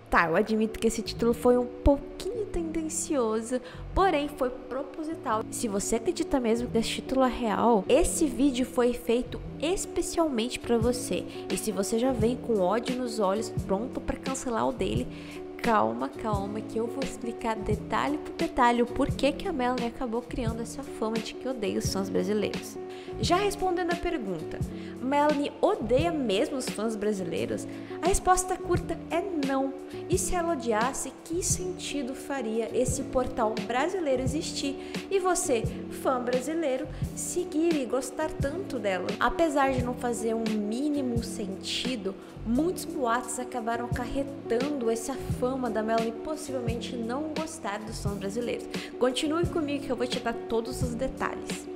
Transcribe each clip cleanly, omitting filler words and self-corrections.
Tá, eu admito que esse título foi um pouquinho tendencioso, porém foi proposital. Se você acredita mesmo que esse título é real, esse vídeo foi feito especialmente pra você. E se você já vem com ódio nos olhos, pronto pra cancelar o dele, calma, que eu vou explicar detalhe por detalhe o porquê que a Melanie acabou criando essa fama de que odeia os fãs brasileiros. Já respondendo a pergunta, Melanie odeia mesmo os fãs brasileiros? A resposta curta é não. E se ela odiasse, que sentido faria esse portal brasileiro existir e você, fã brasileiro, seguir e gostar tanto dela? Apesar de não fazer um mínimo sentido, muitos boatos acabaram acarretando essa fama da Melanie possivelmente não gostar dos fãs brasileiros. Continue comigo que eu vou te dar todos os detalhes.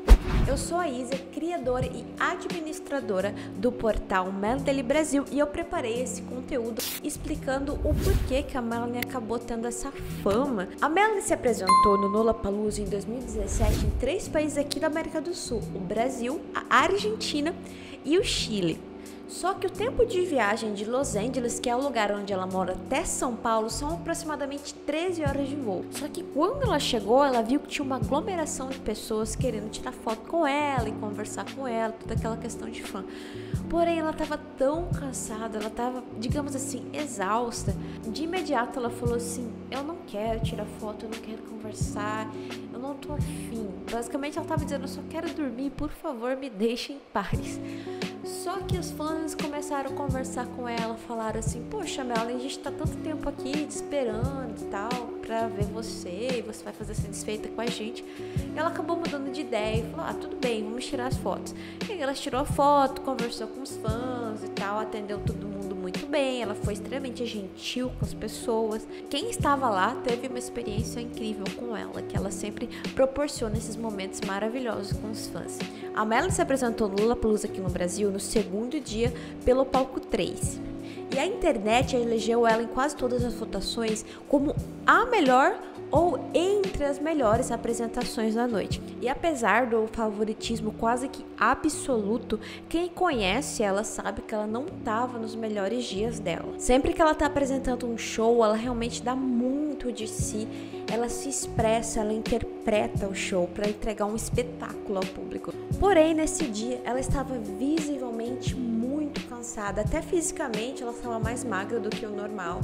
Eu sou a Isa, criadora e administradora do portal Melanie Brasil, e eu preparei esse conteúdo explicando o porquê que a Melanie acabou tendo essa fama. A Melanie se apresentou no Lollapalooza em 2017 em 3 países aqui da América do Sul: o Brasil, a Argentina e o Chile. Só que o tempo de viagem de Los Angeles, que é o lugar onde ela mora, até São Paulo, são aproximadamente 13 horas de voo. Só que quando ela chegou, ela viu que tinha uma aglomeração de pessoas querendo tirar foto com ela e conversar com ela, toda aquela questão de fã. Porém, ela estava tão cansada, ela estava, digamos assim, exausta. De imediato ela falou assim: eu não quero tirar foto, eu não quero conversar, eu não tô afim. Basicamente ela estava dizendo: eu só quero dormir, por favor, me deixem em paz. Só que os fãs começaram a conversar com ela, falaram assim: poxa, Melanie, a gente tá tanto tempo aqui te esperando e tal, pra ver você, e você vai fazer essa desfeita com a gente. E ela acabou mudando de ideia e falou: ah, tudo bem, vamos tirar as fotos. E aí ela tirou a foto, conversou com os fãs e tal, atendeu todo mundo muito bem, ela foi extremamente gentil com as pessoas. Quem estava lá teve uma experiência incrível com ela, que ela sempre proporciona esses momentos maravilhosos com os fãs. A Melanie se apresentou no Lollapalooza aqui no Brasil no segundo dia pelo palco 3. E a internet elegeu ela em quase todas as votações como a melhor ou entre as melhores apresentações da noite. E apesar do favoritismo quase que absoluto, quem conhece ela sabe que ela não estava nos melhores dias dela. Sempre que ela está apresentando um show, ela realmente dá muito de si, ela se expressa, ela interpreta o show para entregar um espetáculo ao público. Porém, nesse dia, ela estava visivelmente muito cansada, até fisicamente ela estava mais magra do que o normal.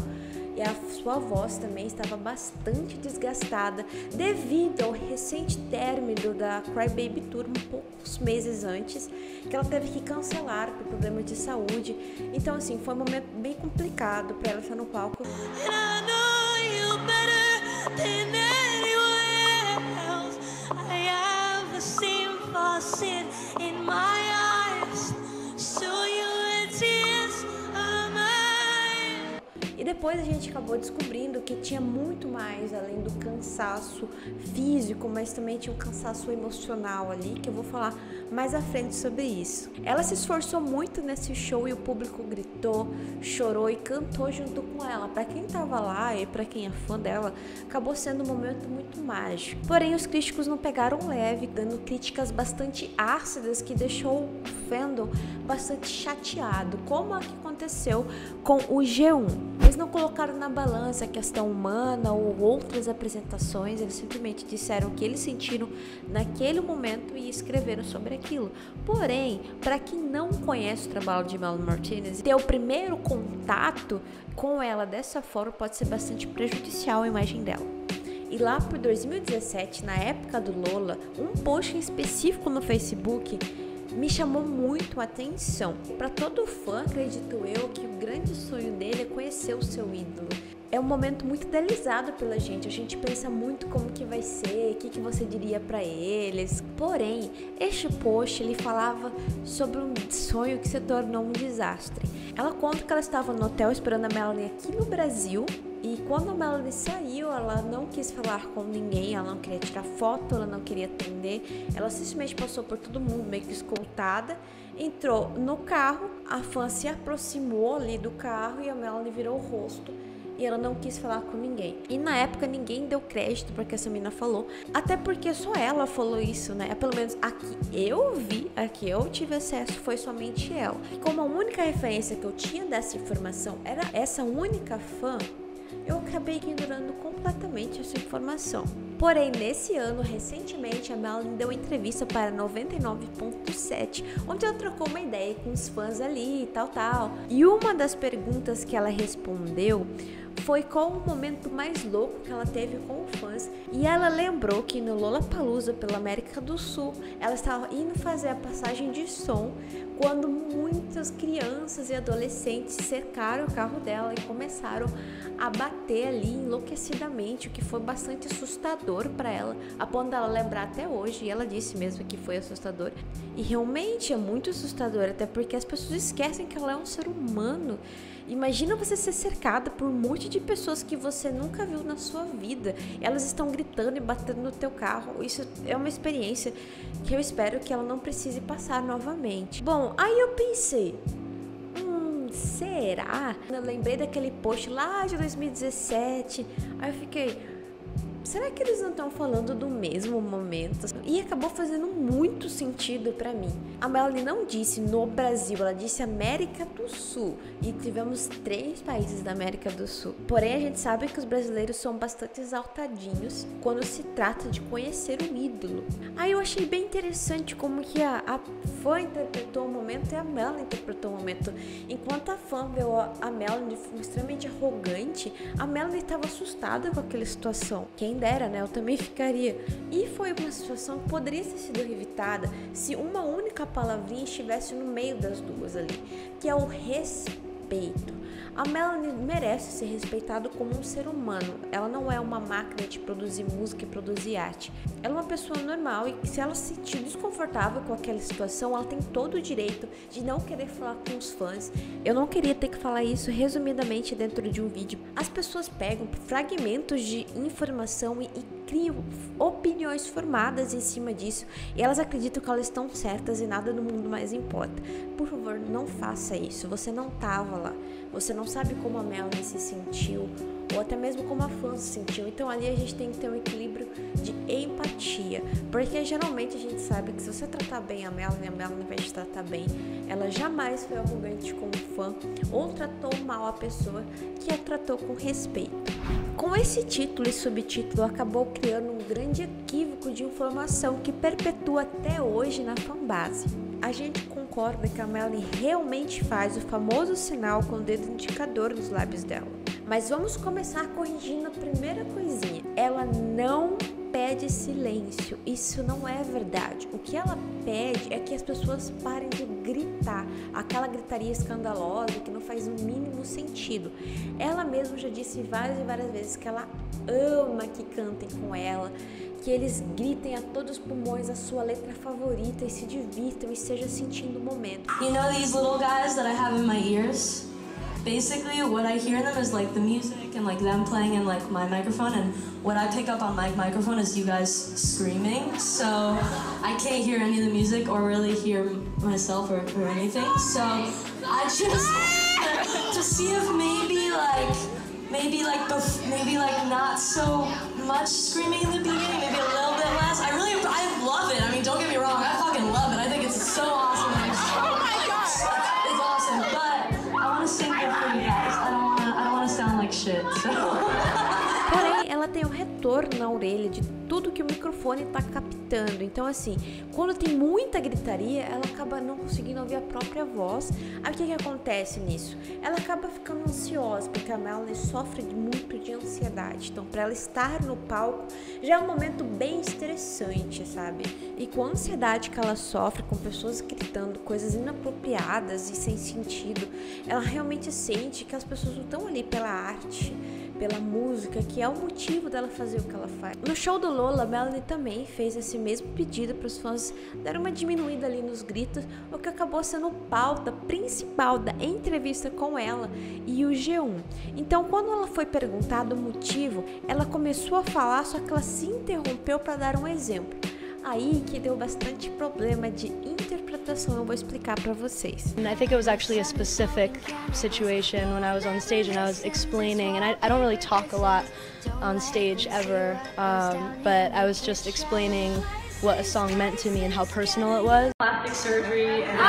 E a sua voz também estava bastante desgastada devido ao recente término da Cry Baby Tour, poucos meses antes, que ela teve que cancelar por problemas de saúde. Então, assim, foi um momento bem complicado para ela estar no palco. E depois a gente acabou descobrindo que tinha muito mais além do cansaço físico, mas também tinha um cansaço emocional ali, que eu vou falar mais à frente sobre isso. Ela se esforçou muito nesse show e o público gritou, chorou e cantou junto com ela. Para quem tava lá e para quem é fã dela, acabou sendo um momento muito mágico. Porém, os críticos não pegaram leve, dando críticas bastante ácidas que deixou o fandom bastante chateado, como a que aconteceu com o G1. Eles não colocaram na balança a questão humana ou outras apresentações, eles simplesmente disseram o que eles sentiram naquele momento e escreveram sobre aquilo. Porém, para quem não conhece o trabalho de Melanie Martinez, ter o primeiro contato com ela dessa forma pode ser bastante prejudicial à imagem dela. E lá por 2017, na época do Lolla, um post em específico no Facebook me chamou muito a atenção. Para todo fã, acredito eu, que o grande sonho dele é conhecer o seu ídolo. É um momento muito idealizado pela gente, a gente pensa muito como que vai ser, o que você diria para eles. Porém, este post, ele falava sobre um sonho que se tornou um desastre. Ela conta que ela estava no hotel esperando a Melanie aqui no Brasil, e quando a Melanie saiu, ela não quis falar com ninguém, ela não queria tirar foto, ela não queria atender, ela simplesmente passou por todo mundo meio que escoltada, entrou no carro, a fã se aproximou ali do carro e a Melanie virou o rosto. E ela não quis falar com ninguém. E na época ninguém deu crédito porque essa menina falou. Até porque só ela falou isso, né? Pelo menos a que eu vi, a que eu tive acesso foi somente ela. E como a única referência que eu tinha dessa informação era essa única fã, eu acabei ignorando completamente essa informação. Porém, nesse ano, recentemente, a Melanie deu entrevista para 99.7, onde ela trocou uma ideia com os fãs ali e tal. E uma das perguntas que ela respondeu foi qual o momento mais louco que ela teve com os fãs. E ela lembrou que no Lollapalooza, pela América do Sul, ela estava indo fazer a passagem de som quando muitas crianças e adolescentes cercaram o carro dela e começaram a bater ali enlouquecidamente, o que foi bastante assustador para ela, a ponto dela lembrar até hoje, e ela disse mesmo que foi assustador. E realmente é muito assustador, até porque as pessoas esquecem que ela é um ser humano. Imagina você ser cercada por um monte de pessoas que você nunca viu na sua vida. Elas estão gritando e batendo no teu carro. Isso é uma experiência que eu espero que ela não precise passar novamente. Bom, aí eu pensei, será? Eu lembrei daquele post lá de 2017. Aí eu fiquei, será que eles não estão falando do mesmo momento? E acabou fazendo muito sentido pra mim. A Melanie não disse no Brasil, ela disse América do Sul. E tivemos 3 países da América do Sul. Porém, a gente sabe que os brasileiros são bastante exaltadinhos quando se trata de conhecer um ídolo. Aí eu achei bem interessante como que a fã interpretou o momento e a Melanie interpretou o momento. Enquanto a fã viu a Melanie extremamente arrogante, a Melanie estava assustada com aquela situação. Quem dera, né? Eu também ficaria. E foi uma situação que poderia ter sido evitada se uma única palavrinha estivesse no meio das duas ali, que é o respeito. A Melanie merece ser respeitada como um ser humano. Ela não é uma máquina de produzir música e produzir arte. Ela é uma pessoa normal e se ela se sentir desconfortável com aquela situação, ela tem todo o direito de não querer falar com os fãs. Eu não queria ter que falar isso resumidamente dentro de um vídeo. As pessoas pegam fragmentos de informação e criam opiniões formadas em cima disso. E elas acreditam que elas estão certas e nada no mundo mais importa. Por favor, não faça isso. Você não estava lá. Você não sabe como a Melanie se sentiu, ou até mesmo como a fã se sentiu. Então ali a gente tem que ter um equilíbrio de empatia, porque geralmente a gente sabe que se você tratar bem a Melanie vai te tratar bem. Ela jamais foi arrogante como fã, ou tratou mal a pessoa que a tratou com respeito. Com esse título e subtítulo, acabou criando um grande equívoco de informação que perpetua até hoje na fanbase. A gente concorda que a Melanie realmente faz o famoso sinal com o dedo indicador nos lábios dela. Mas vamos começar corrigindo a primeira coisinha. Ela não pede silêncio. Isso não é verdade. O que ela pede é que as pessoas parem de gritar. Aquela gritaria escandalosa que não faz o mínimo sentido. Ela mesma já disse várias e várias vezes que ela ama que cantem com ela, que eles gritem a todos os pulmões a sua letra favorita e se divirtam e estejam sentindo o momento. You know these little guys that I have in my ears? Basically, what I hear in them is like the music and like them playing in like my microphone, and what I pick up on my microphone is you guys screaming. So I can't hear any of the music or really hear myself or anything. So I just to see if maybe not so much screaming in the beginning, maybe a little bit less. I love it. I mean, don't get me wrong, I fucking love it. I think it's so awesome. It's awesome, but I want to sing it for you guys. I don't want to sound like shit. So. Porém, ela tem um retorno na orelha de tudo que o microfone está captando. Então, assim, quando tem muita gritaria, ela acaba não conseguindo ouvir a própria voz. Aí, o que acontece nisso? Ela acaba ficando ansiosa, porque a Melanie sofre muito de ansiedade. Então, para ela estar no palco, já é um momento bem estressante, sabe? E com a ansiedade que ela sofre, com pessoas gritando coisas inapropriadas e sem sentido, ela realmente sente que as pessoas não estão ali pela arte, pela música, que é o motivo dela fazer o que ela faz. No show do Lolla, a Melanie também fez esse mesmo pedido para os fãs darem uma diminuída ali nos gritos, o que acabou sendo pauta principal da entrevista com ela e o G1. Então, quando ela foi perguntada o motivo, ela começou a falar, só que ela se interrompeu para dar um exemplo. Aí que deu bastante problema de interpretação, eu vou explicar para vocês. I think it was actually a specific situation when I was on stage and I was explaining, and I don't really talk a lot on stage ever, but I was just explaining what a song meant to me and how personal it was. Plastic surgery and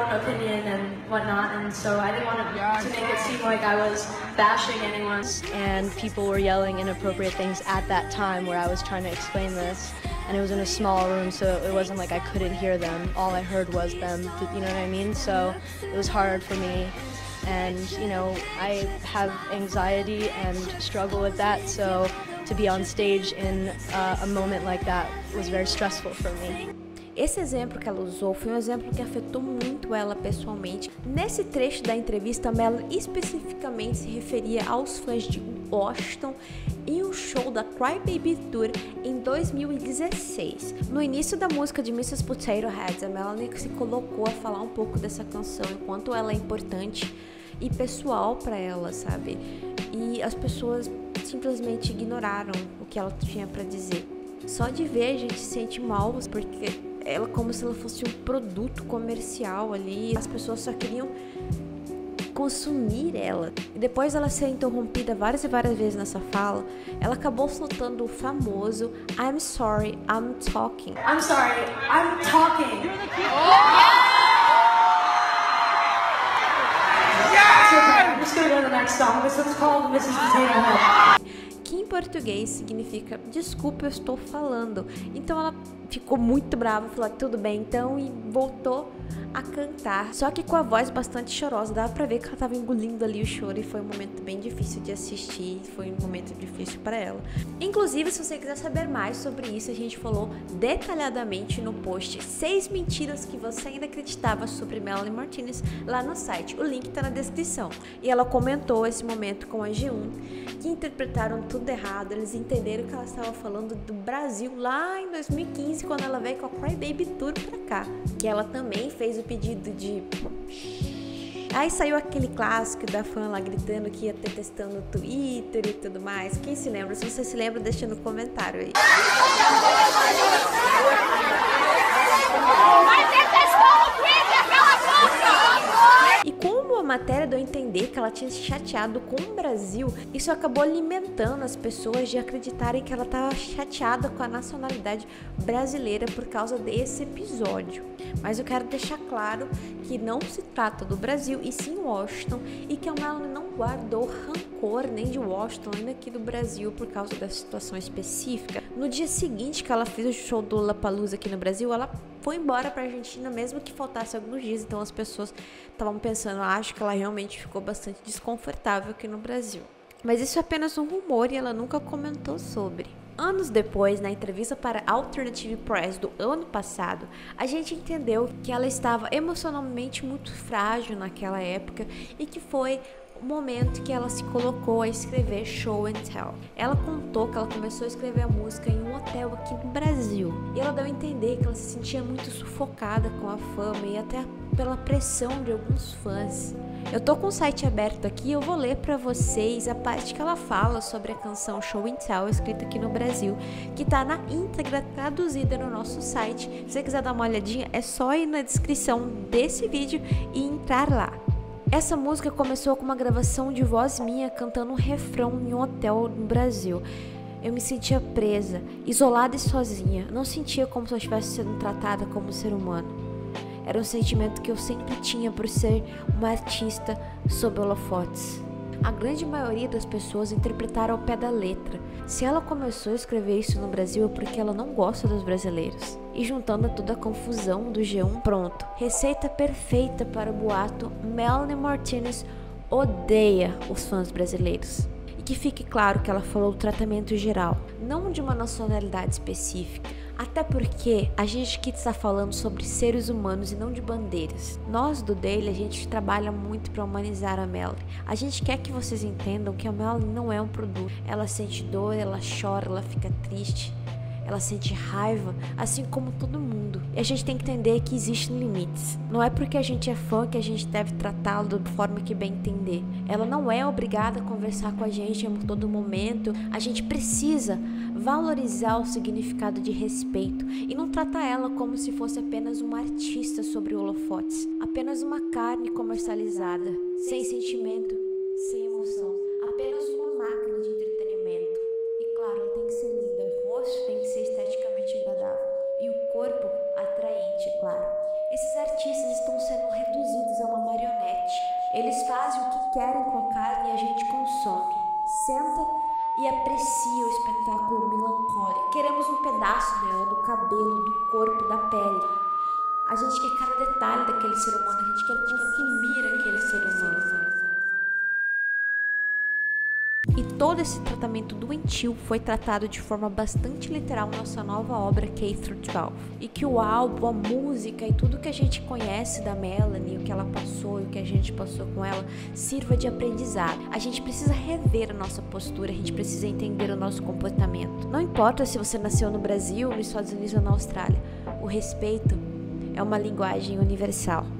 own opinion and whatnot, and so I didn't want to make it seem like I was bashing anyone. And people were yelling inappropriate things at that time where I was trying to explain this. And it was in a small room, so it wasn't like I couldn't hear them. All I heard was them, you know what I mean? So it was hard for me. And, you know, I have anxiety and struggle with that, so to be on stage in a moment like that was very stressful for me. Esse exemplo que ela usou foi um exemplo que afetou muito ela pessoalmente. Nesse trecho da entrevista, Melanie especificamente se referia aos fãs de Washington em um show da Cry Baby Tour em 2016. No início da música de Mrs. Potato Head, a Melanie se colocou a falar um pouco dessa canção, o quanto ela é importante e pessoal para ela, sabe? E as pessoas simplesmente ignoraram o que ela tinha para dizer. Só de ver a gente se sente mal, porque ela como se ela fosse um produto comercial ali, as pessoas só queriam consumir ela. E depois ela ser interrompida várias e várias vezes nessa fala, ela acabou soltando o famoso I'm sorry, I'm talking. I'm sorry, I'm talking. I'm just gonna go to the next song. This one's called Mrs. Potato Head. Que em português significa desculpa, eu estou falando. Então ela ficou muito brava, falou tudo bem então e voltou a cantar, só que com a voz bastante chorosa, dava pra ver que ela tava engolindo ali o choro e foi um momento bem difícil de assistir, foi um momento difícil para ela. Inclusive, se você quiser saber mais sobre isso, a gente falou detalhadamente no post 6 mentiras que você ainda acreditava sobre Melanie Martinez lá no site, o link tá na descrição. E ela comentou esse momento com a G1, que interpretaram tudo errado, eles entenderam que ela estava falando do Brasil lá em 2015, quando ela veio com a Cry Baby Tour pra cá, que ela também fez o pedido de... Aí saiu aquele clássico da fã lá gritando que ia ter testando no Twitter e tudo mais. Quem se lembra? Se você se lembra, deixa no comentário aí. E como a matéria deu a entender que ela tinha se chateado com o Brasil, isso acabou alimentando as pessoas de acreditarem que ela estava chateada com a nacionalidade brasileira por causa desse episódio. Mas eu quero deixar claro que não se trata do Brasil e sim Washington, e que a Melanie não guardou rancor nem de Washington nem daqui do Brasil por causa da situação específica. No dia seguinte que ela fez o show do Lollapalooza aqui no Brasil, ela foi embora para a Argentina, mesmo que faltasse alguns dias, então as pessoas estavam pensando, acho que ela realmente ficou bastante desconfortável aqui no Brasil. Mas isso é apenas um rumor e ela nunca comentou sobre. Anos depois, na entrevista para Alternative Press do ano passado, a gente entendeu que ela estava emocionalmente muito frágil naquela época e que foi o momento que ela se colocou a escrever Show and Tell. Ela contou que ela começou a escrever a música em um hotel aqui no Brasil. E ela deu a entender que ela se sentia muito sufocada com a fama e até pela pressão de alguns fãs. Eu tô com o site aberto aqui, eu vou ler pra vocês a parte que ela fala sobre a canção Show and Tell, escrita aqui no Brasil, que tá na íntegra traduzida no nosso site. Se você quiser dar uma olhadinha, é só ir na descrição desse vídeo e entrar lá. Essa música começou com uma gravação de voz minha cantando um refrão em um hotel no Brasil. Eu me sentia presa, isolada e sozinha. Não sentia como se eu estivesse sendo tratada como ser humano. Era um sentimento que eu sempre tinha por ser uma artista sob holofotes. A grande maioria das pessoas interpretaram ao pé da letra. Se ela começou a escrever isso no Brasil é porque ela não gosta dos brasileiros. E juntando toda a confusão do G1, pronto. Receita perfeita para o boato Melanie Martinez odeia os fãs brasileiros. E que fique claro que ela falou do tratamento geral, não de uma nacionalidade específica. Até porque a gente aqui está falando sobre seres humanos e não de bandeiras. Nós do Daily, a gente trabalha muito para humanizar a Melanie. A gente quer que vocês entendam que a Melanie não é um produto. Ela sente dor, ela chora, ela fica triste, ela sente raiva, assim como todo mundo. E a gente tem que entender que existem limites. Não é porque a gente é fã que a gente deve tratá-lo da forma que bem entender. Ela não é obrigada a conversar com a gente a todo momento. A gente precisa valorizar o significado de respeito e não tratar ela como se fosse apenas uma artista sobre holofotes, apenas uma carne comercializada, sem sentimento, sem emoção, apenas uma máquina de entretenimento. E claro, ela tem que ser linda, o rosto tem que ser esteticamente agradável e o corpo atraente, claro. Esses artistas estão sendo reduzidos e aprecia o espetáculo melancólico. Queremos um pedaço dela, do cabelo, do corpo, da pele. A gente quer cada detalhe daquele ser humano, a gente quer consumir aquele ser humano. E todo esse tratamento doentio foi tratado de forma bastante literal na nossa nova obra K-12. E que o álbum, a música e tudo que a gente conhece da Melanie, o que ela passou e o que a gente passou com ela, sirva de aprendizado. A gente precisa rever a nossa postura, a gente precisa entender o nosso comportamento. Não importa se você nasceu no Brasil, nos Estados Unidos ou na Austrália, o respeito é uma linguagem universal.